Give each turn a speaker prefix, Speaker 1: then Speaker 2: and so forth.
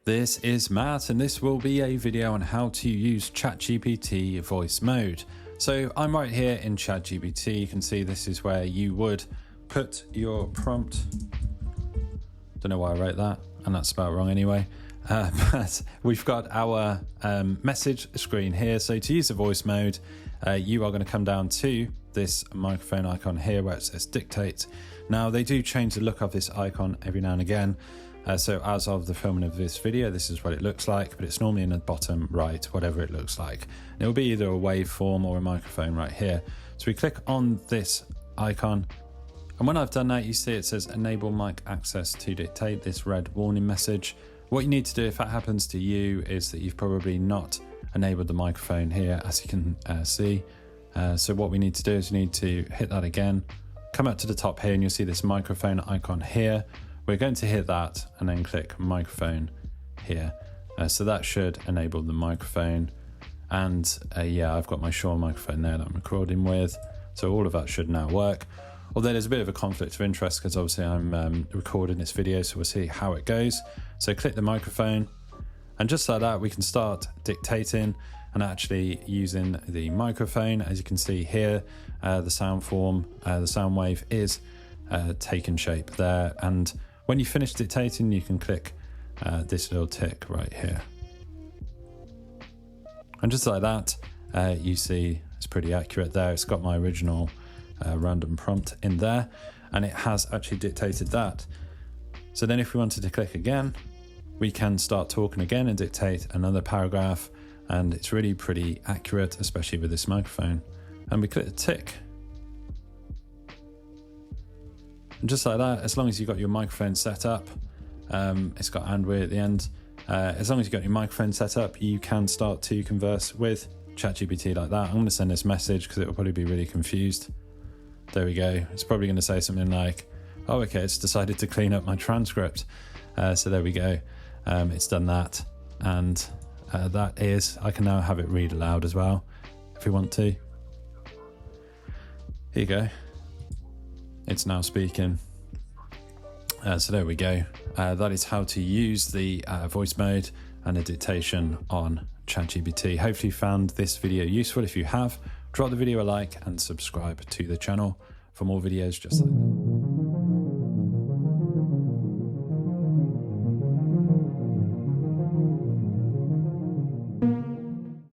Speaker 1: This is Matt, and this will be a video on how to use ChatGPT voice mode. So I'm right here in ChatGPT. You can see this is where you would put your prompt. Don't know why I wrote that, and that's spelled wrong anyway. But we've got our message screen here. So to use the voice mode, you are going to come down to this microphone icon here where it says dictate. Now they do change the look of this icon every now and again. So as of the filming of this video, this is what it looks like, but it's normally in the bottom right, whatever it looks like. And it will be either a waveform or a microphone right here. So we click on this icon. And when I've done that, you see it says enable mic access to dictate, this red warning message. What you need to do if that happens to you is that you've probably not enabled the microphone here, as you can see. So what we need to do is we need to hit that again, come up to the top here and you'll see this microphone icon here. We're going to hit that and then click microphone here. So that should enable the microphone. And yeah, I've got my Shure microphone there that I'm recording with. So all of that should now work. Although there's a bit of a conflict of interest because obviously I'm recording this video, so we'll see how it goes. So click the microphone, and just like that, we can start dictating and actually using the microphone. As you can see here, the sound form, the sound wave is taking shape there. And when you finish dictating, you can click this little tick right here. And just like that, you see it's pretty accurate there. It's got my original random prompt in there, and it has actually dictated that. So then if we wanted to click again, we can start talking again and dictate another paragraph, and it's really pretty accurate, especially with this microphone. And we click the tick. And just like that, as long as you've got your microphone set up, it's got and we're at the end. As long as you've got your microphone set up, you can start to converse with ChatGPT like that. I'm going to send this message because it will probably be really confused. There we go. It's probably going to say something like, oh, okay, it's decided to clean up my transcript. So there we go. It's done that. And that is, I can now have it read aloud as well, if we want to. Here you go. It's now speaking. So there we go. That is how to use the voice mode and the dictation on ChatGPT. Hopefully you found this video useful. If you have, drop the video a like and subscribe to the channel for more videos just like that.